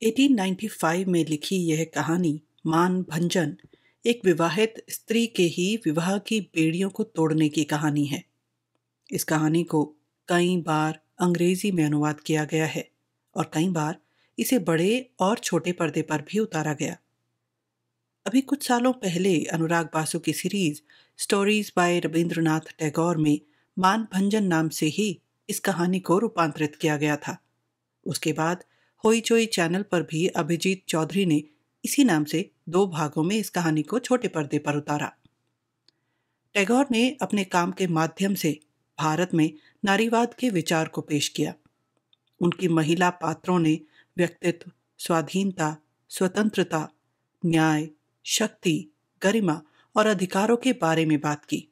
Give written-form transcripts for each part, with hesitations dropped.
1895 में लिखी यह कहानी मान भंजन एक विवाहित स्त्री के ही विवाह की बेड़ियों को तोड़ने की कहानी है। इस कहानी को कई बार अंग्रेजी में अनुवाद किया गया है और कई बार इसे बड़े और छोटे पर्दे पर भी उतारा गया। अभी कुछ सालों पहले अनुराग बासु की series stories bye Rabindranath Tagore में मान भंजन नाम से ही इस कहानी को रूपांतरित किया गया था। उसके बाद होईचोई चैनल पर भी अभिजीत चौधरी ने इसी नाम से 2 भागों में इस कहानी को छोटे पर्दे पर उतारा। टैगोर ने अपने काम के माध्यम से भारत में नारीवाद के विचार को पेश किया। उनकी महिला पात्रों ने व्यक्तित्व, स्वाधीनता, स्वतंत्रता, न्याय, शक्ति, गरिमा और अधिकारों के बारे में बात की।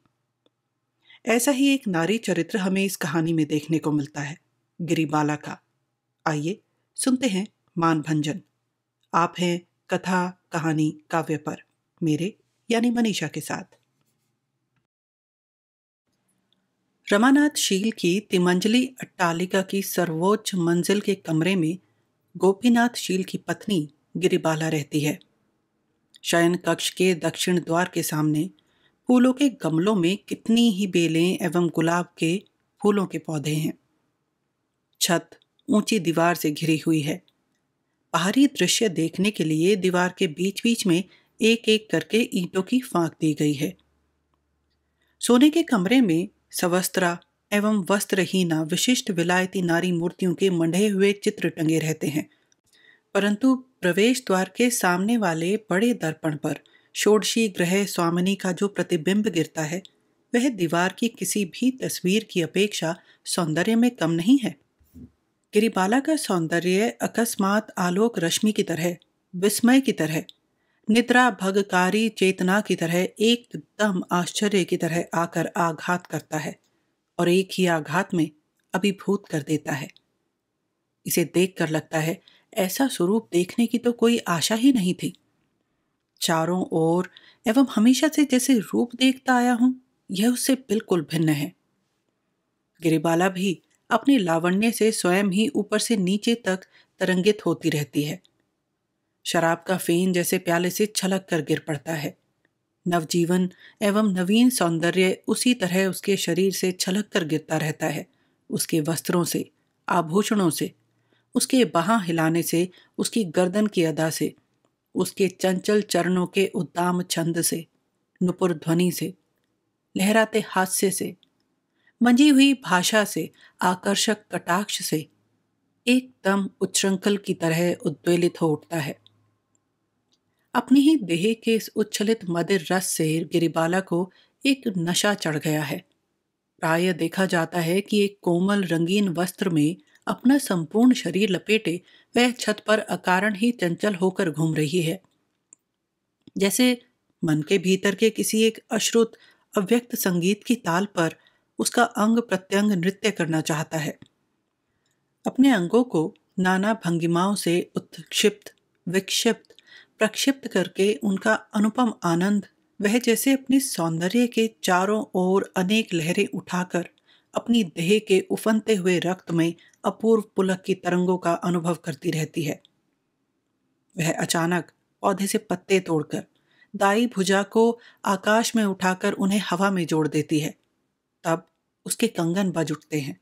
ऐसा ही एक नारी चरित्र हमें इस कहानी में देखने को मिलता है, गिरिबाला का। आइए सुनते हैं मान भंजन। आप हैं कथा कहानी काव्य पर मेरे यानी मनीषा के साथ। रमानाथ शील की तिमंजली अट्टालिका की सर्वोच्च मंजिल के कमरे में गोपीनाथ शील की पत्नी गिरिबाला रहती है। शयन कक्ष के दक्षिण द्वार के सामने फूलों के गमलों में कितनी ही बेलें एवं गुलाब के फूलों के पौधे हैं। छत ऊंची दीवार से घिरी हुई है। बाहरी दृश्य देखने के लिए दीवार के बीच बीच में एक एक करके ईंटों की फांक दी गई है। सोने के कमरे में सवस्त्रा एवं वस्त्रहीना विशिष्ट विलायती नारी मूर्तियों के मंढे हुए चित्र टंगे रहते हैं, परंतु प्रवेश द्वार के सामने वाले बड़े दर्पण पर षोडशी ग्रह स्वामिनी का जो प्रतिबिंब गिरता है वह दीवार की किसी भी तस्वीर की अपेक्षा सौंदर्य में कम नहीं है। गिरिबाला का सौंदर्य अकस्मात आलोक रश्मि की तरह, विस्मय की तरह, निद्रा भगकारी चेतना की तरह एकदम आश्चर्य की तरह आकर आघात करता है और एक ही आघात में अभिभूत कर देता है। इसे देखकर लगता है ऐसा स्वरूप देखने की तो कोई आशा ही नहीं थी। चारों ओर एवं हमेशा से जैसे रूप देखता आया हूं, यह उससे बिल्कुल भिन्न है। गिरिबाला भी अपने लावण्य से स्वयं ही ऊपर से नीचे तक तरंगित होती रहती है। शराब का फेन जैसे प्याले से छलक कर गिर पड़ता है। नवजीवन एवं नवीन सौंदर्य उसी तरह उसके शरीर से छलक कर गिरता रहता है। उसके वस्त्रों से, आभूषणों से, उसके बाहां हिलाने से, उसकी गर्दन की अदा से, उसके चंचल चरणों के उद्दाम छंद से, नुपुर ध्वनि से, लहराते हास्य से, मंजी हुई भाषा से, आकर्षक कटाक्ष से एकदम उच्छृंखल की तरह उद्वेलित हो उठता है। अपनी ही देह के इस उच्छलित मदिर रस से गिरिबाला को एक नशा चढ़ गया है। प्राय देखा जाता है कि एक कोमल रंगीन वस्त्र में अपना संपूर्ण शरीर लपेटे वह छत पर अकारण ही चंचल होकर घूम रही है, जैसे मन के भीतर के किसी एक अश्रुत अव्यक्त संगीत की ताल पर उसका अंग प्रत्यंग नृत्य करना चाहता है। अपने अंगों को नाना भंगिमाओं से उत्क्षिप्त, विक्षिप्त, प्रक्षिप्त करके उनका अनुपम आनंद वह जैसे अपने सौंदर्य के चारों ओर अनेक लहरें उठाकर अपनी देह के उफनते हुए रक्त में अपूर्व पुलक की तरंगों का अनुभव करती रहती है। वह अचानक पौधे से पत्ते तोड़कर दाई भुजा को आकाश में उठाकर उन्हें हवा में जोड़ देती है। तब उसके कंगन बज उठते हैं।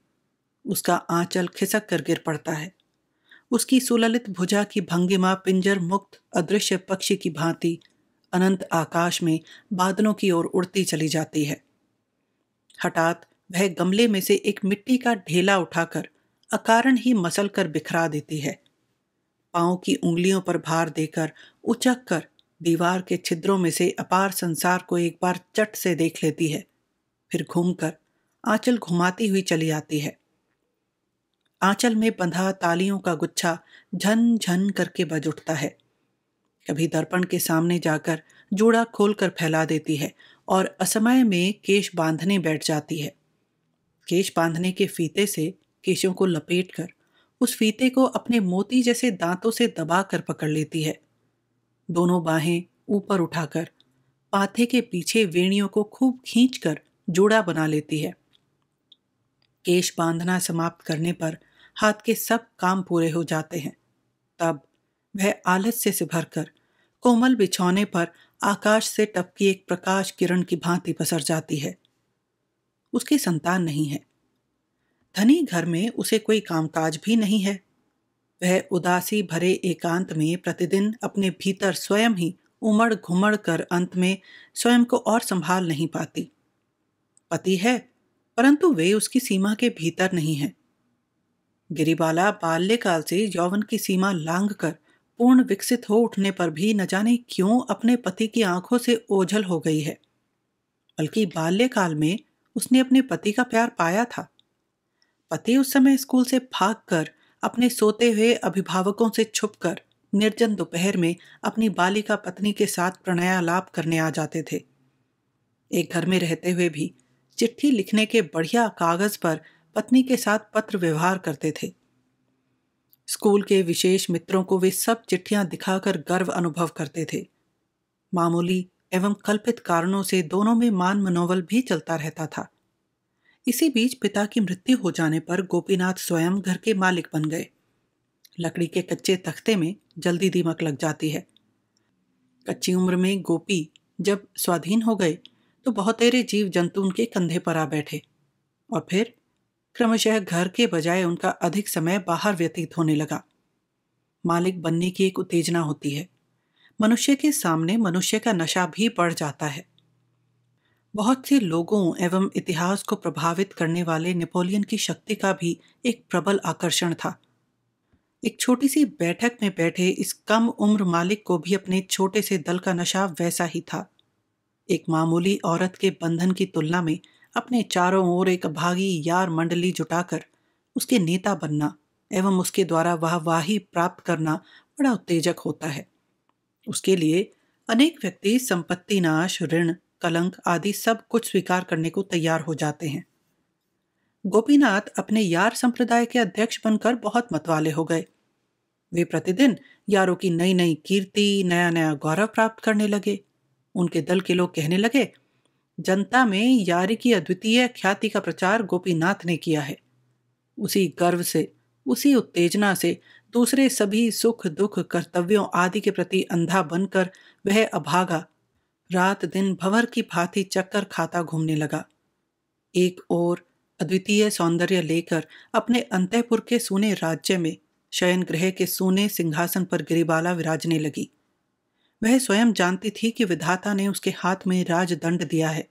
उसका आंचल खिसक कर गिर पड़ता है। उसकी सुललित भुजा की भंगिमा पिंजर मुक्त अदृश्य पक्षी की भांति अनंत आकाश में बादलों की ओर उड़ती चली जाती है। हठात वह गमले में से एक मिट्टी का ढेला उठाकर अकारण ही मसल कर बिखरा देती है। पांव की उंगलियों पर भार देकर उचक कर दीवार के छिद्रों में से अपार संसार को एक बार चट से देख लेती है। फिर घूमकर आंचल घुमाती हुई चली आती है। आंचल में बंधा तालियों का गुच्छा झन झन करके बज उठता है। कभी दर्पण के सामने जाकर जूड़ा खोलकर फैला देती है और असमय में केश बांधने बैठ जाती है। केश बांधने के फीते से केशों को लपेटकर उस फीते को अपने मोती जैसे दांतों से दबाकर पकड़ लेती है। दोनों बाहें ऊपर उठाकर पाथे के पीछे वेणियों को खूब खींचकर जूड़ा बना लेती है। केश बांधना समाप्त करने पर हाथ के सब काम पूरे हो जाते हैं। तब वह आलस्य से भरकर कोमल बिछौने पर आकाश से टपकी एक प्रकाश किरण की भांति पसर जाती है। उसकी संतान नहीं है। धनी घर में उसे कोई कामकाज भी नहीं है। वह उदासी भरे एकांत में प्रतिदिन अपने भीतर स्वयं ही उमड़ घुमड़ कर अंत में स्वयं को और संभाल नहीं पाती। पति है, परंतु वे उसकी सीमा के भीतर नहीं है। गिरिबाला बाल्यकाल से यौवन की सीमा लांघ कर पूर्ण विकसित हो उठने पर भी न जाने क्यों अपने पति की आंखों से ओझल हो गई है। बल्कि बाल्यकाल में उसने अपने पति का प्यार पाया था। पति उस समय स्कूल से भागकर अपने सोते हुए अभिभावकों से छुपकर निर्जन दोपहर में अपनी बालिका पत्नी के साथ प्रणयालाप करने आ जाते थे। एक घर में रहते हुए भी चिट्ठी लिखने के बढ़िया कागज पर पत्नी के साथ पत्र व्यवहार करते थे। स्कूल के विशेष मित्रों को वे सब चिट्ठियां दिखाकर गर्व अनुभव करते थे। मामूली एवं कल्पित कारणों से दोनों में मान मनोबल भी चलता रहता था। इसी बीच पिता की मृत्यु हो जाने पर गोपीनाथ स्वयं घर के मालिक बन गए। लकड़ी के कच्चे तख्ते में जल्दी दीमक लग जाती है। कच्ची उम्र में गोपी जब स्वाधीन हो गए तो बहुतेरे जीव जंतु उनके कंधे पर आ बैठे और फिर क्रमशः घर के बजाय उनका अधिक समय बाहर व्यतीत होने लगा। मालिक बनने की एक उत्तेजना होती है। मनुष्य के सामने मनुष्य का नशा भी बढ़ जाता है। बहुत से लोगों एवं इतिहास को प्रभावित करने वाले नेपोलियन की शक्ति का भी एक प्रबल आकर्षण था। एक छोटी सी बैठक में बैठे इस कम उम्र मालिक को भी अपने छोटे से दल का नशा वैसा ही था। एक मामूली औरत के बंधन की तुलना में अपने चारों ओर एक अभागी यार मंडली जुटाकर उसके नेता बनना एवं उसके द्वारा वाहवाही प्राप्त करना बड़ा उत्तेजक होता है। उसके लिए अनेक व्यक्ति संपत्ति नाश, ऋण, कलंक आदि सब कुछ स्वीकार करने को तैयार हो जाते हैं। गोपीनाथ अपने यार संप्रदाय के अध्यक्ष बनकर बहुत मतवाले हो गए। वे प्रतिदिन यारों की नई नई कीर्ति, नया नया गौरव प्राप्त करने लगे। उनके दल के लोग कहने लगे, जनता में यारी की अद्वितीय ख्याति का प्रचार गोपीनाथ ने किया है। उसी गर्व से, उसी उत्तेजना से दूसरे सभी सुख दुख कर्तव्यों आदि के प्रति अंधा बनकर वह अभागा रात दिन भंवर की भांति चक्कर खाता घूमने लगा। एक ओर अद्वितीय सौंदर्य लेकर अपने अंतःपुर के सूने राज्य में शयन गृह के सूने सिंहासन पर गिरिबाला विराजने लगी। वह स्वयं जानती थी कि विधाता ने उसके हाथ में राजदंड दिया है,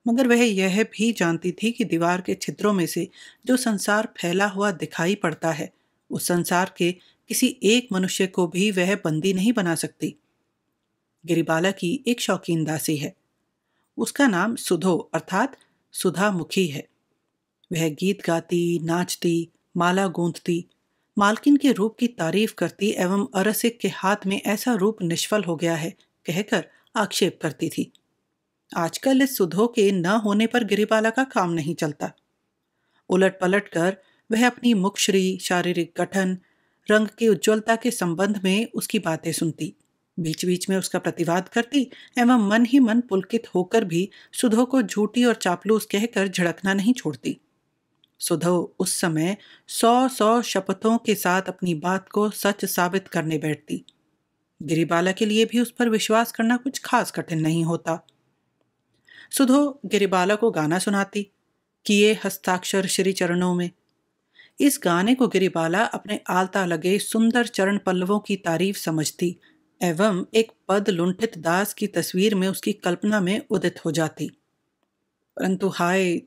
मगर वह यह भी जानती थी कि दीवार के छिद्रों में से जो संसार फैला हुआ दिखाई पड़ता है, उस संसार के किसी एक मनुष्य को भी वह बंदी नहीं बना सकती। गिरिबाला की एक शौकीन दासी है। उसका नाम सुधो अर्थात सुधा मुखी है। वह गीत गाती, नाचती, माला गूंथती, मालकिन के रूप की तारीफ करती एवं अरसिक के हाथ में ऐसा रूप निष्फल हो गया है कहकर आक्षेप करती थी। आजकल इस सुधो के न होने पर गिरिबाला का काम नहीं चलता। उलट पलट कर वह अपनी मुखश्री, शारीरिक गठन, रंग की उज्ज्वलता के संबंध में उसकी बातें सुनती, बीच बीच में उसका प्रतिवाद करती एवं मन ही मन पुलकित होकर भी सुधो को झूठी और चापलूस कहकर झिड़कना नहीं छोड़ती। सुधो उस समय 100 शपथों के साथ अपनी बात को सच साबित करने बैठती। गिरिबाला के लिए भी उस पर विश्वास करना कुछ खास कठिन नहीं होता। सुधो गिरिबाला को गाना सुनाती, किए हस्ताक्षर श्री चरणों में। इस गाने को गिरिबाला अपने आलता लगे सुंदर चरण पल्लवों की तारीफ समझती एवं एक पद लुंठित दास की तस्वीर में उसकी कल्पना में उदित हो जाती। परंतु हाय,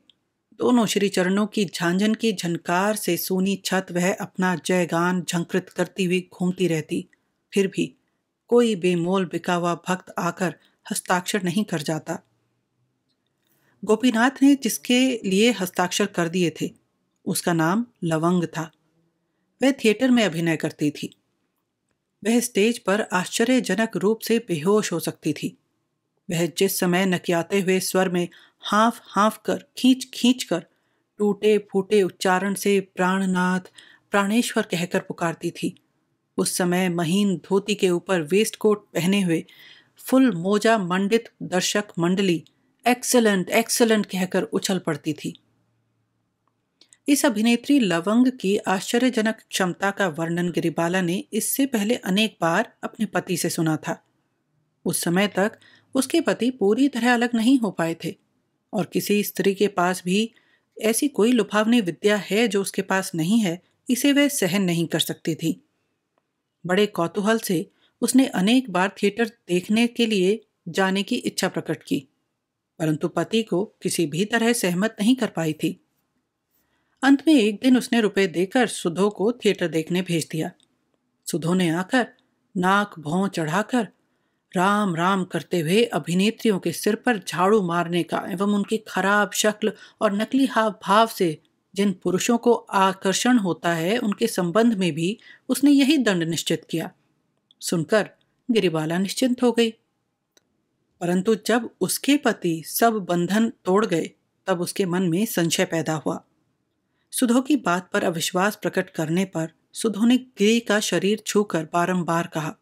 दोनों श्री चरणों की झांझन की झनकार से सूनी छत वह अपना जयगान झंकृत करती हुई घूमती रहती, फिर भी कोई बेमोल बिका हुआ भक्त आकर हस्ताक्षर नहीं कर जाता। गोपीनाथ ने जिसके लिए हस्ताक्षर कर दिए थे उसका नाम लवंग था। वह थिएटर में अभिनय करती थी। वह स्टेज पर आश्चर्यजनक रूप से बेहोश हो सकती थी। वह जिस समय नकियाते हुए स्वर में हाफ हाफ कर, खींच खींच कर, टूटे फूटे उच्चारण से प्राणनाथ, प्राणेश्वर कहकर पुकारती थी, उस समय महीन धोती के ऊपर वेस्ट कोट पहने हुए फुल मोजा मंडित दर्शक मंडली एक्सेलेंट एक्सेलेंट कहकर उछल पड़ती थी। इस अभिनेत्री लवंग की आश्चर्यजनक क्षमता का वर्णन गिरिबाला ने इससे पहले अनेक बार अपने पति से सुना था। उस समय तक उसके पति पूरी तरह अलग नहीं हो पाए थे और किसी स्त्री के पास भी ऐसी कोई लुभावनी विद्या है जो उसके पास नहीं है, इसे वह सहन नहीं कर सकती थी। बड़े कौतूहल से उसने अनेक बार थिएटर देखने के लिए जाने की इच्छा प्रकट की, परंतु पति को किसी भी तरह सहमत नहीं कर पाई थी। अंत में एक दिन उसने रुपए देकर सुधो को थिएटर देखने भेज दिया। सुधो ने आकर नाक भौं चढ़ाकर राम राम करते हुए अभिनेत्रियों के सिर पर झाड़ू मारने का एवं उनकी खराब शक्ल और नकली हाव भाव से जिन पुरुषों को आकर्षण होता है उनके संबंध में भी उसने यही दंड निश्चित किया। सुनकर गिरिबाला निश्चिंत हो गई, परंतु जब उसके पति सब बंधन तोड़ गए तब उसके मन में संशय पैदा हुआ। सुधो की बात पर अविश्वास प्रकट करने पर सुधो ने गिरी का शरीर छूकर बारंबार कहा,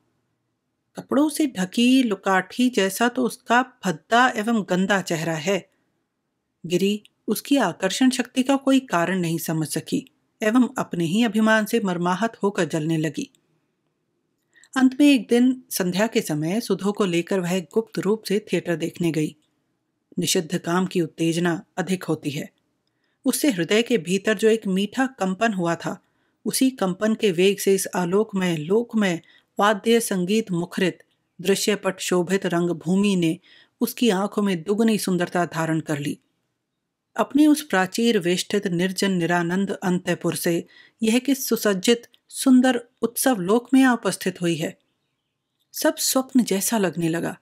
कपड़ों से ढकी लुकाठी जैसा तो उसका भद्दा एवं गंदा चेहरा है। गिरी उसकी आकर्षण शक्ति का कोई कारण नहीं समझ सकी एवं अपने ही अभिमान से मर्माहत होकर जलने लगी। अंत में एक दिन संध्या के समय सुधो को लेकर वह गुप्त रूप से थिएटर देखने गई। निषिद्ध काम की उत्तेजना अधिक होती है। उससे हृदय के भीतर जो एक मीठा कंपन हुआ था, उसी कंपन के वेग से इस आलोकमय लोकमय वाद्य संगीत मुखरित दृश्यपट शोभित रंगभूमि ने उसकी आंखों में दुगनी सुंदरता धारण कर ली। अपने उस प्राचीर वेष्टित निर्जन निरानंद अंतःपुर से यह कि सुसज्जित सुंदर उत्सव लोक में उपस्थित हुई है, सब स्वप्न जैसा लगने लगा।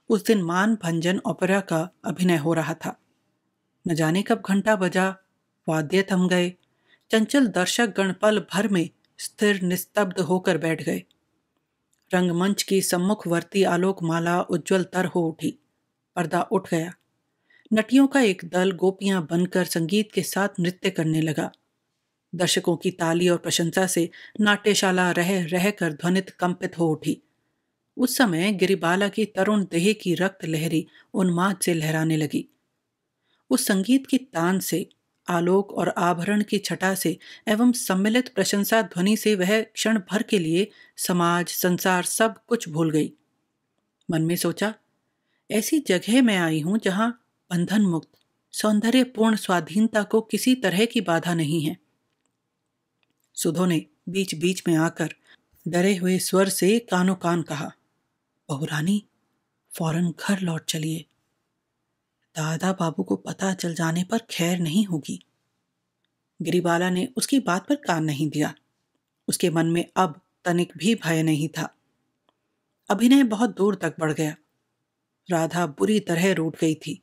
उस दिन मान भंजन ओपेरा का अभिनय हो रहा था। न जाने कब घंटा बजा, वाद्य थम गए। चंचल दर्शक गण पल भर में स्थिर निस्तब्ध होकर बैठ गए। रंगमंच की सम्मुखवर्ती आलोकमाला उज्जवल तर हो उठी। पर्दा उठ गया। नटियों का एक दल गोपियां बनकर संगीत के साथ नृत्य करने लगा। दर्शकों की ताली और प्रशंसा से नाट्यशाला रह रह कर ध्वनित कंपित हो उठी। उस समय गिरिबाला की तरुण देह की रक्त लहरी उन्माद से लहराने लगी। उस संगीत की तान से, आलोक और आभरण की छटा से एवं सम्मिलित प्रशंसा ध्वनि से वह क्षण भर के लिए समाज संसार सब कुछ भूल गई। मन में सोचा, ऐसी जगह मैं आई हूं जहां बंधन मुक्त सौंदर्यपूर्ण स्वाधीनता को किसी तरह की बाधा नहीं है। सुधो ने बीच बीच में आकर डरे हुए स्वर से कानों कान कहा, बहुरानी, फौरन घर लौट चलिए। दादा बाबू को पता चल जाने पर खैर नहीं होगी। गिरिबाला ने उसकी बात पर कान नहीं दिया। उसके मन में अब तनिक भी भय नहीं था। अभिनय बहुत दूर तक बढ़ गया। राधा बुरी तरह रूठ गई थी।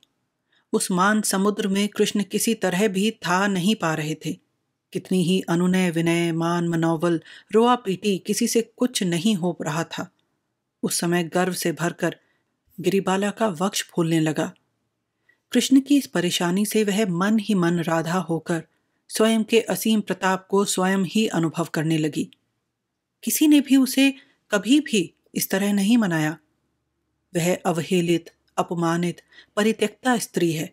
उस मान समुद्र में कृष्ण किसी तरह भी था नहीं पा रहे थे। कितनी ही अनुनय विनय मान मनोबल रोआ पीटी, किसी से कुछ नहीं हो रहा था। उस समय गर्व से भरकर गिरिबाला का वक्ष फूलने लगा। कृष्ण की इस परेशानी से वह मन ही मन राधा होकर स्वयं के असीम प्रताप को स्वयं ही अनुभव करने लगी। किसी ने भी उसे कभी भी इस तरह नहीं मनाया। वह अवहेलित, अपमानित, परित्यक्ता स्त्री है,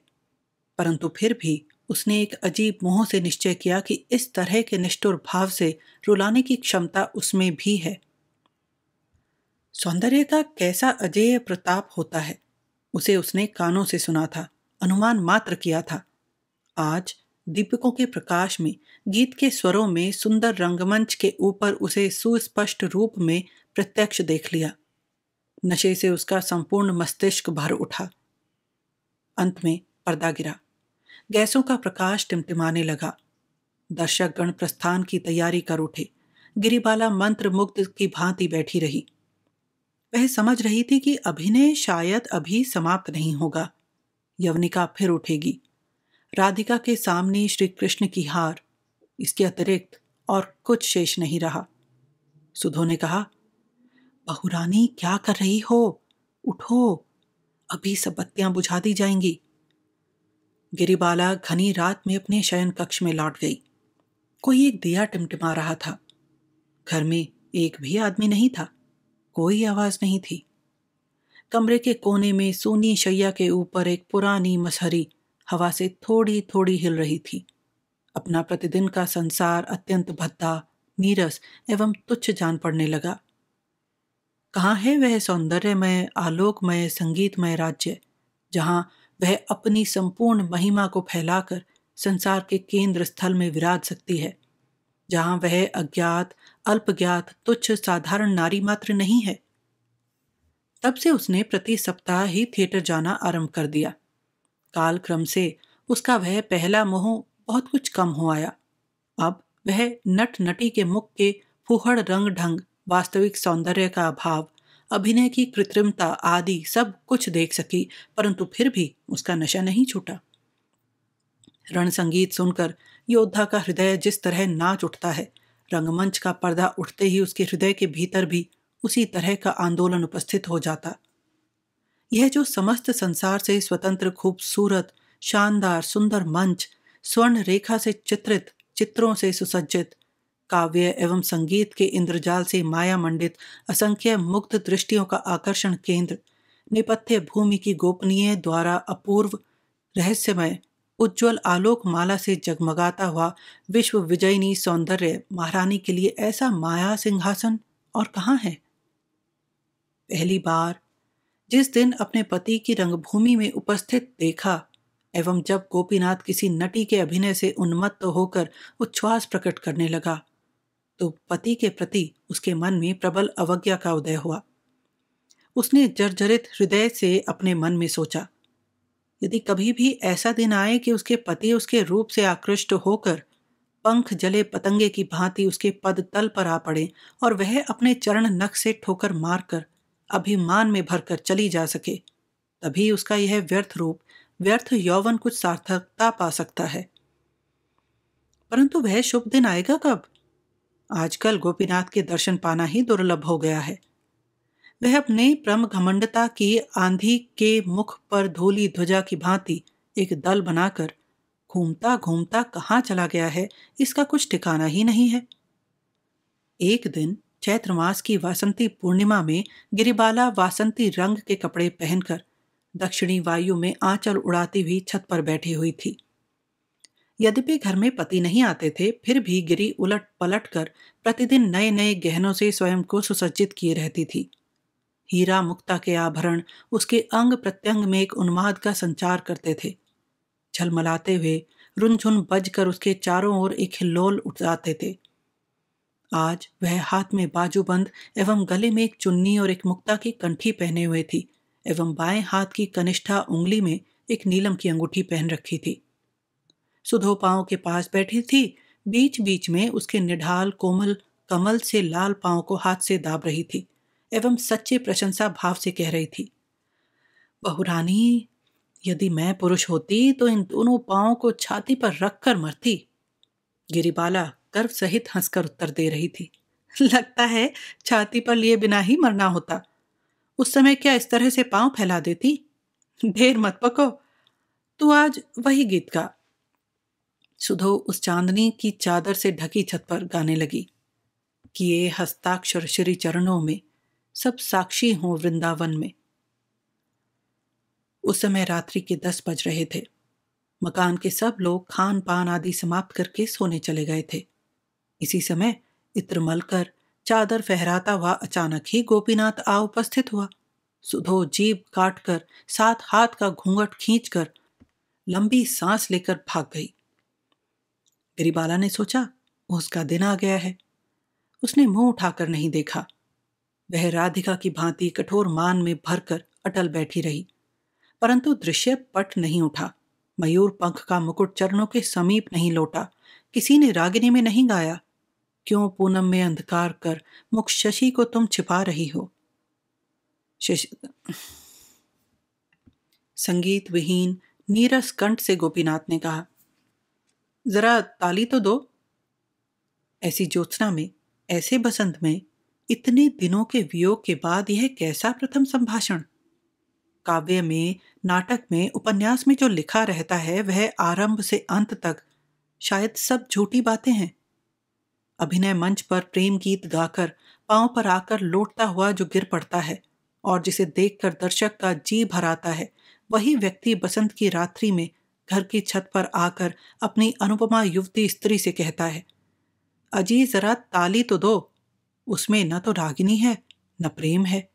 परंतु फिर भी उसने एक अजीब मोह से निश्चय किया कि इस तरह के निष्ठुर भाव से रुलाने की क्षमता उसमें भी है। सौंदर्य का कैसा अजेय प्रताप होता है, उसे उसने कानों से सुना था, अनुमान मात्र किया था। आज दीपकों के प्रकाश में, गीत के स्वरों में, सुंदर रंगमंच के ऊपर उसे सुस्पष्ट रूप में प्रत्यक्ष देख लिया। नशे से उसका संपूर्ण मस्तिष्क भर उठा। अंत में पर्दा गिरा। गैसों का प्रकाश टिमटिमाने लगा। दर्शक गण प्रस्थान की तैयारी कर उठे। गिरिबाला मंत्र मुग्ध की भांति बैठी रही। वह समझ रही थी कि अभिनय शायद अभी समाप्त नहीं होगा। यवनिका फिर उठेगी। राधिका के सामने श्री कृष्ण की हार, इसके अतिरिक्त और कुछ शेष नहीं रहा। सुधो ने कहा, बहुरानी क्या कर रही हो? उठो, अभी सब बत्तियां बुझा दी जाएंगी। गिरिबाला घनी रात में अपने शयन कक्ष में लौट गई। कोई एक दिया टिमटिमा रहा था। घर में एक भी आदमी नहीं था। कोई आवाज नहीं थी। कमरे के कोने में सूनी शैया के ऊपर एक पुरानी मसहरी हवा से थोड़ी थोड़ी हिल रही थी। अपना प्रतिदिन का संसार अत्यंत भद्दा, नीरस एवं तुच्छ जान पड़ने लगा। कहाँ है वह सौंदर्यमय, आलोकमय, संगीतमय राज्य, जहाँ वह अपनी संपूर्ण महिमा को फैलाकर संसार के केंद्र स्थल में विराज सकती है, जहाँ वह अज्ञात, अल्पज्ञात, तुच्छ साधारण नारी मात्र नहीं है। तब से उसने प्रति सप्ताह ही थिएटर जाना आरंभ कर दिया। कालक्रम से उसका वह पहला मोह बहुत कुछ कम हो आया। अब वह नट नटी के मुख के फूहड़ रंग ढंग, वास्तविक सौंदर्य का अभाव, अभिनय की कृत्रिमता आदि सब कुछ देख सकी, परंतु फिर भी उसका नशा नहीं छूटा। रण संगीत सुनकर योद्धा का हृदय जिस तरह नाच उठता है, रंगमंच का पर्दा उठते ही उसके हृदय के भीतर भी उसी तरह का आंदोलन उपस्थित हो जाता। यह जो समस्त संसार से स्वतंत्र, खूबसूरत, शानदार, सुंदर मंच, स्वर्ण रेखा से चित्रित, चित्रों से सुसज्जित, काव्य एवं संगीत के इंद्रजाल से माया मंडित असंख्य मुग्ध दृष्टियों का आकर्षण केंद्र, नेपथ्य भूमि की गोपनीय द्वारा अपूर्व, रहस्यमय, उज्ज्वल आलोक माला से जगमगाता हुआ विश्व विजयिनी सौंदर्य महारानी के लिए ऐसा माया सिंहासन और कहाँ है? पहली बार जिस दिन अपने पति की रंगभूमि में उपस्थित देखा एवं जब गोपीनाथ किसी नटी के अभिनय से उन्मत्त होकर उच्छ्वास प्रकट करने लगा, तो पति के प्रति उसके मन में प्रबल अवज्ञा का उदय हुआ। उसने जर्जरित हृदय से अपने मन में सोचा, यदि कभी भी ऐसा दिन आए कि उसके पति उसके रूप से आकृष्ट होकर पंख जले पतंगे की भांति उसके पद तल पर आ पड़े और वह अपने चरण नख से ठोकर मारकर अभिमान में भरकर चली जा सके, तभी उसका यह व्यर्थ रूप, व्यर्थ यौवन कुछ सार्थकता पा सकता है। परंतु वह शुभ दिन आएगा कब? आजकल गोपीनाथ के दर्शन पाना ही दुर्लभ हो गया है। वह अपने प्रम घमंडता की आंधी के मुख पर धूली ध्वजा की भांति एक दल बनाकर घूमता घूमता कहाँ चला गया है, इसका कुछ ठिकाना ही नहीं है। एक दिन चैत्र मास की वासंती पूर्णिमा में गिरिबाला वासंती रंग के कपड़े पहनकर दक्षिणी वायु में आंचल उड़ाती हुई छत पर बैठी हुई थी। यद्यपि घर में पति नहीं आते थे, फिर भी गिरी उलट पलट कर प्रतिदिन नए नए गहनों से स्वयं को सुसज्जित किए रहती थी। हीरा मुक्ता के आभरण उसके अंग प्रत्यंग में एक उन्माद का संचार करते थे। झलमलाते हुए रुनझुन बजकर उसके चारों ओर एक हिल्लोल उठाते थे। आज वह हाथ में बाजूबंद एवं गले में एक चुन्नी और एक मुक्ता की कंठी पहने हुए थी एवं बाएं हाथ की कनिष्ठा उंगली में एक नीलम की अंगूठी पहन रखी थी। सुधो पांव के पास बैठी थी, बीच बीच में उसके निढाल कोमल कमल से लाल पांव को हाथ से दाब रही थी एवं सच्चे प्रशंसा भाव से कह रही थी, बहुरानी, यदि मैं पुरुष होती तो इन दोनों पांवों को छाती पर रखकर मरती। गिरिबाला गर्व सहित हंसकर उत्तर दे रही थी, लगता है छाती पर लिए बिना ही मरना होता। उस समय क्या इस तरह से पांव फैला देती? ढेर मत पको, तू आज वही गीत गा। सुधो उस चांदनी की चादर से ढकी छत पर गाने लगी, किए हस्ताक्षर श्री चरणों में, सब साक्षी हों वृंदावन में। उस समय रात्रि के 10 बज रहे थे। मकान के सब लोग खान पान आदि समाप्त करके सोने चले गए थे। इसी समय इत्र मलकर चादर फहराता हुआ अचानक ही गोपीनाथ आ उपस्थित हुआ। सुधो जीभ काटकर 7 हाथ का घूंघट खींचकर लंबी सांस लेकर भाग गई। गिरिबाला ने सोचा उसका दिन आ गया है। उसने मुंह उठाकर नहीं देखा। वह राधिका की भांति कठोर मान में भरकर अटल बैठी रही, परंतु दृश्य पट नहीं उठा। मयूर पंख का मुकुट चरणों के समीप नहीं लौटा। किसी ने रागिनी में नहीं गाया, क्यों पूनम में अंधकार कर मुख शशि को तुम छिपा रही हो। संगीत विहीन नीरस कंठ से गोपीनाथ ने कहा, जरा ताली तो दो। ऐसी ज्योत्सना में, ऐसे बसंत में, इतने दिनों के वियोग के बाद यह कैसा प्रथम संभाषण। काव्य में, नाटक में, उपन्यास में जो लिखा रहता है वह आरंभ से अंत तक शायद सब झूठी बातें हैं। अभिनय मंच पर प्रेम गीत गाकर पांव पर आकर लौटता हुआ जो गिर पड़ता है और जिसे देखकर दर्शक का जी भर आता है, वही व्यक्ति बसंत की रात्रि में घर की छत पर आकर अपनी अनुपमा युवती स्त्री से कहता है, अजी जरा ताली तो दो, उसमें न तो रागिनी है, न प्रेम है,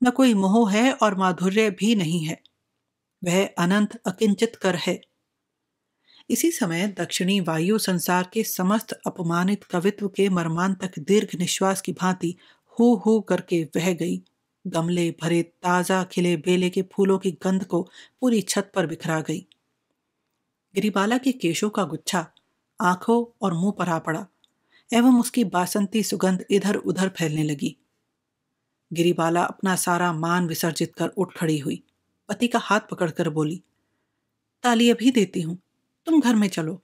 न कोई मोह है और माधुर्य भी नहीं है, वह अनंत अकिंचित कर है। इसी समय दक्षिणी वायु संसार के समस्त अपमानित कवित्व के मर्मांतक दीर्घ निश्वास की भांति हू हू करके बह गई। गमले भरे ताजा खिले बेले के फूलों की गंध को पूरी छत पर बिखरा गई। गिरिबाला के केशों का गुच्छा आंखों और मुंह पर आ पड़ा एवं उसकी बासंती सुगंध इधर उधर फैलने लगी। गिरिबाला अपना सारा मान विसर्जित कर उठ खड़ी हुई, पति का हाथ पकड़कर बोली, ताली अभी देती हूं, तुम घर में चलो।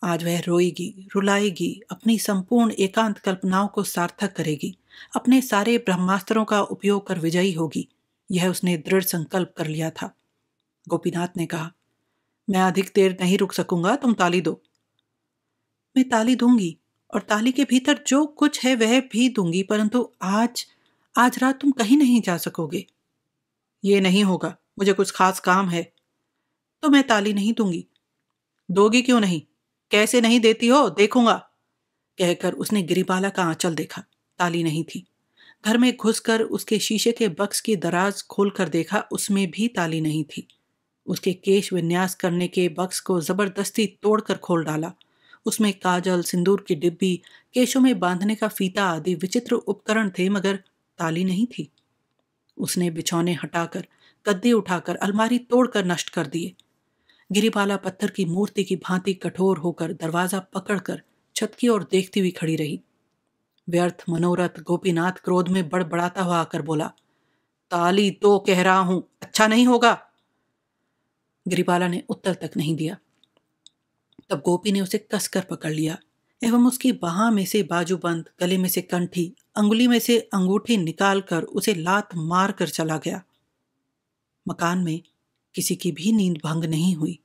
आज वह रोएगी, रुलाएगी, अपनी संपूर्ण एकांत कल्पनाओं को सार्थक करेगी, अपने सारे ब्रह्मास्त्रों का उपयोग कर विजयी होगी। यह उसने दृढ़ संकल्प कर लिया था। गोपीनाथ ने कहा, मैं अधिक देर नहीं रुक सकूंगा, तुम ताली दो। मैं ताली दूंगी और ताली के भीतर जो कुछ है वह भी दूंगी, परंतु आज रात तुम कहीं नहीं जा सकोगे। ये नहीं होगा, मुझे कुछ खास काम है। तो मैं ताली नहीं दूंगी। दोगी क्यों नहीं? कैसे नहीं देती हो, देखूंगा, कहकर उसने गिरिबाला का आंचल देखा। ताली नहीं थी। घर में घुसकर उसके शीशे के बक्स की दराज खोलकर देखा, उसमें भी ताली नहीं थी। उसके केश विन्यास करने के बक्स को जबरदस्ती तोड़कर खोल डाला। उसमें काजल, सिंदूर की डिब्बी, केशों में बांधने का फीता आदि विचित्र उपकरण थे, मगर ताली नहीं थी। उसने बिछौने हटाकर, गद्दी उठाकर, अलमारी तोड़कर नष्ट कर दिए। गिरिबाला पत्थर की मूर्ति की भांति कठोर होकर दरवाजा पकड़कर छत की ओर देखती हुई खड़ी रही। व्यर्थ मनोरथ गोपीनाथ क्रोध में बड़बड़ाता हुआ आकर बोला, ताली तो कह रहा हूं, अच्छा नहीं होगा। गिरिबाला ने उत्तर तक नहीं दिया। तब गोपी ने उसे कसकर पकड़ लिया एवं उसकी बाह में से बाजूबंद, गले में से कंठी, अंगुली में से अंगूठी निकालकर उसे लात मार कर चला गया। मकान में किसी की भी नींद भंग नहीं हुई।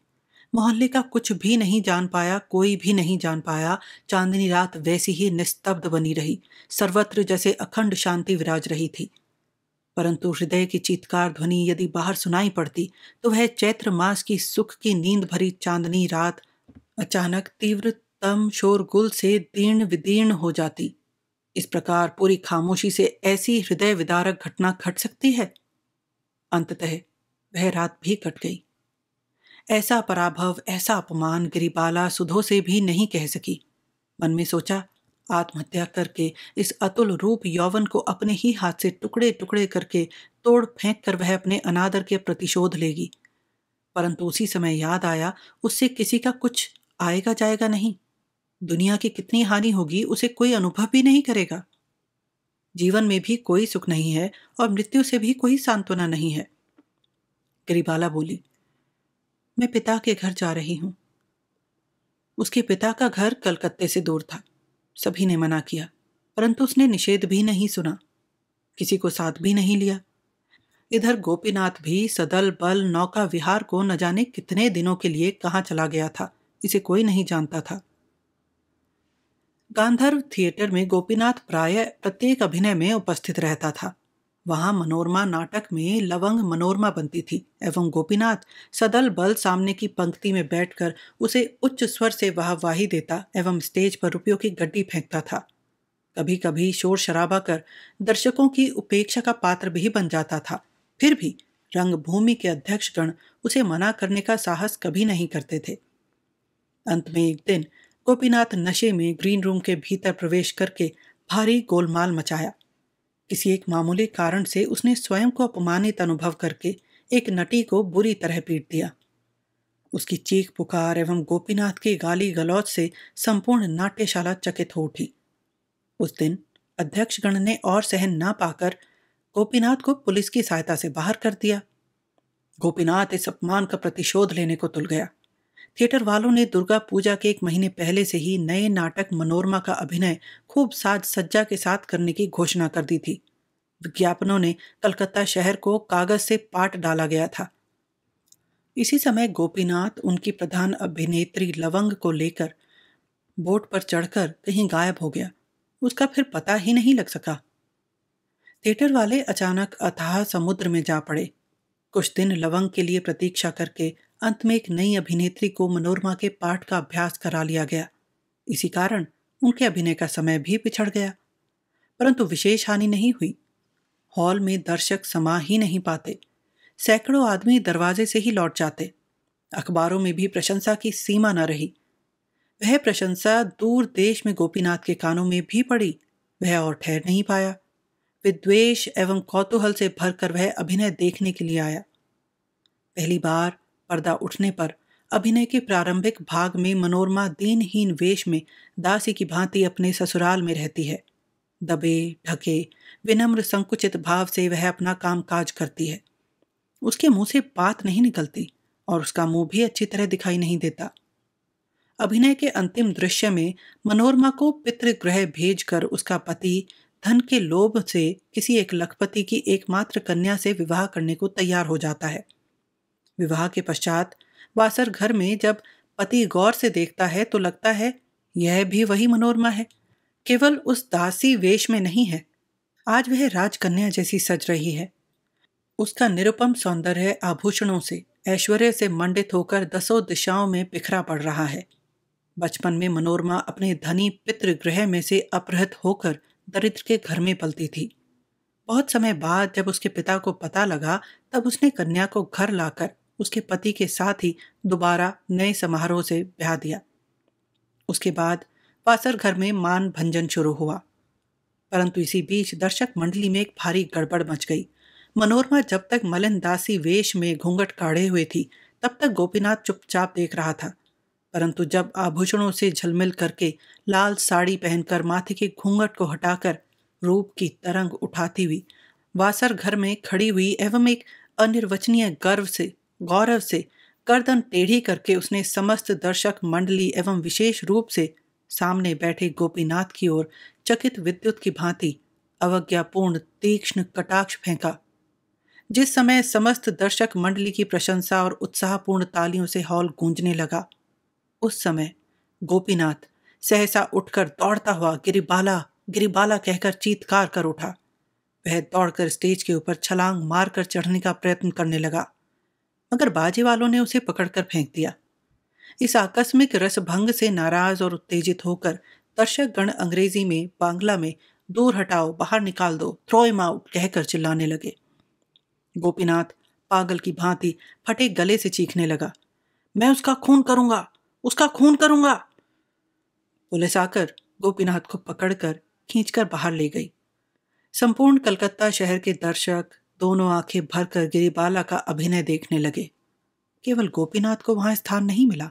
मोहल्ले का कुछ भी नहीं जान पाया, कोई भी नहीं जान पाया। चांदनी रात वैसी ही निस्तब्ध बनी रही, सर्वत्र जैसे अखंड शांति विराज रही थी। परंतु हृदय की चीत्कार ध्वनि यदि बाहर सुनाई पड़ती तो वह चैत्र मास की सुख की नींद भरी चांदनी रात अचानक तीव्रतम शोरगुल से दीर्ण विदीर्ण हो जाती। इस प्रकार पूरी खामोशी से ऐसी हृदय विदारक घटना घट सकती है? अंततः वह रात भी कट गई। ऐसा पराभव, ऐसा अपमान गिरिबाला सुधो से भी नहीं कह सकी। मन में सोचा, आत्महत्या करके इस अतुल रूप यौवन को अपने ही हाथ से टुकड़े टुकड़े करके तोड़ फेंक कर वह अपने अनादर के प्रतिशोध लेगी। परंतु उसी समय याद आया, उससे किसी का कुछ आएगा जाएगा नहीं। दुनिया की कितनी हानि होगी उसे कोई अनुभव भी नहीं करेगा। जीवन में भी कोई सुख नहीं है और मृत्यु से भी कोई सांत्वना नहीं है। गिरिबाला बोली, मैं पिता के घर जा रही हूं। उसके पिता का घर कलकत्ते से दूर था। सभी ने मना किया, परंतु उसने निषेध भी नहीं सुना, किसी को साथ भी नहीं लिया। इधर गोपीनाथ भी सदल बल नौका विहार को न जाने कितने दिनों के लिए कहां चला गया था, इसे कोई नहीं जानता था। गांधर्व थिएटर में गोपीनाथ प्रायः प्रत्येक अभिनय में उपस्थित रहता था। वहां मनोरमा नाटक में लवंग मनोरमा बनती थी एवं गोपीनाथ सदल बल सामने की पंक्ति में बैठकर उसे उच्च स्वर से वाहवाही देता एवं स्टेज पर रुपयों की गड्डी फेंकता था। कभी कभी शोर शराबा कर दर्शकों की उपेक्षा का पात्र भी बन जाता था। फिर भी रंगभूमि के अध्यक्षगण उसे मना करने का साहस कभी नहीं करते थे। अंत में एक दिन गोपीनाथ नशे में ग्रीन रूम के भीतर प्रवेश करके भारी गोलमाल मचाया। किसी एक मामूली कारण से उसने स्वयं को अपमानित अनुभव करके एक नटी को बुरी तरह पीट दिया। उसकी चीख पुकार एवं गोपीनाथ की गाली गलौज से संपूर्ण नाट्यशाला चकित हो उठी। उस दिन अध्यक्षगण ने और सहन न पाकर गोपीनाथ को पुलिस की सहायता से बाहर कर दिया। गोपीनाथ इस अपमान का प्रतिशोध लेने को तुल गया। थिएटर वालों ने दुर्गा पूजा के 1 महीने पहले से ही नए नाटक मनोरमा का अभिनय खूब साज सज्जा के साथ करने की घोषणा कर दी थी। विज्ञापनों ने कलकत्ता शहर को कागज से पाट डाला गया था। इसी समय गोपीनाथ उनकी प्रधान अभिनेत्री लवंग को लेकर बोट पर चढ़कर कहीं गायब हो गया। उसका फिर पता ही नहीं लग सका। थिएटर वाले अचानक अथाह समुद्र में जा पड़े। कुछ दिन लवंग के लिए प्रतीक्षा करके अंत में एक नई अभिनेत्री को मनोरमा के पाठ का अभ्यास करा लिया गया। इसी कारण उनके अभिनय का समय भी पिछड़ गया। परंतु विशेष हानि नहीं हुई। हॉल में दर्शक समा ही नहीं पाते। सैकड़ों आदमी दरवाजे से ही लौट जाते। अखबारों में भी प्रशंसा की सीमा न रही। वह प्रशंसा दूर देश में गोपीनाथ के कानों में भी पड़ी। वह और ठहर नहीं पाया। विद्वेष एवं कौतूहल से भरकर वह अभिनय देखने के लिए आया। पहली बार पर्दा उठने पर अभिनय के प्रारंभिक भाग में मनोरमा दीनहीन वेश में दासी की भांति अपने ससुराल में रहती है। दबे ढके विनम्र संकुचित भाव से वह अपना काम काज करती है। उसके मुंह से बात नहीं निकलती और उसका मुंह भी अच्छी तरह दिखाई नहीं देता। अभिनय के अंतिम दृश्य में मनोरमा को पितृगृह भेजकर उसका पति धन के लोभ से किसी एक लखपति की एकमात्र कन्या से विवाह करने को तैयार हो जाता है। विवाह के पश्चात वासर घर में जब पति गौर से देखता है तो लगता है यह भी वही मनोरमा है, केवल उस दासी वेश में नहीं है। आज वह राजकन्या जैसी सज रही है। उसका निरुपम सौंदर्य आभूषणों से, ऐश्वर्य से मंडित होकर दसों दिशाओं में बिखरा पड़ रहा है। बचपन में मनोरमा अपने धनी पितृगृह में से अपहृत होकर दरिद्र के घर में पलती थी। बहुत समय बाद जब उसके पिता को पता लगा तब उसने कन्या को घर लाकर उसके पति के साथ ही दोबारा नए समारोह से ब्याह दिया। उसके बाद वासर घर में मान भंजन शुरू हुआ। परंतु इसी बीच दर्शक मंडली में एक भारी गड़बड़ मच गई। मनोरमा जब तक मलिन दासी वेश में घूंघट काढ़े हुए थी तब तक गोपीनाथ चुपचाप देख रहा था। परंतु जब आभूषणों से झलमिल करके लाल साड़ी पहनकर माथे के घूंघट को हटाकर रूप की तरंग उठाती हुई वासर घर में खड़ी हुई एवं एक अनिर्वचनीय गौरव से गर्दन टेढ़ी करके उसने समस्त दर्शक मंडली एवं विशेष रूप से सामने बैठे गोपीनाथ की ओर चकित विद्युत की भांति अवज्ञापूर्ण तीक्ष्ण कटाक्ष फेंका। जिस समय समस्त दर्शक मंडली की प्रशंसा और उत्साहपूर्ण तालियों से हॉल गूंजने लगा, उस समय गोपीनाथ सहसा उठकर दौड़ता हुआ गिरिबाला गिरिबाला कहकर चीत्कार कर उठा। वह दौड़कर स्टेज के ऊपर छलांग मारकर चढ़ने का प्रयत्न करने लगा, मगर बाजे वालों ने उसे पकड़कर फेंक दिया। इस आकस्मिक रसभंग से नाराज और उत्तेजित होकर दर्शक गण अंग्रेजी में, बांग्ला में दूर हटाओ, बाहर निकाल दो, थ्रो हिम आउट कहकर चिल्लाने लगे। गोपीनाथ पागल की भांति फटे गले से चीखने लगा, मैं उसका खून करूंगा, उसका खून करूंगा। पुलिस आकर गोपीनाथ को पकड़कर खींचकर बाहर ले गई। संपूर्ण कलकत्ता शहर के दर्शक दोनों आंखें भरकर गिरिबाला का अभिनय देखने लगे। केवल गोपीनाथ को वहां स्थान नहीं मिला।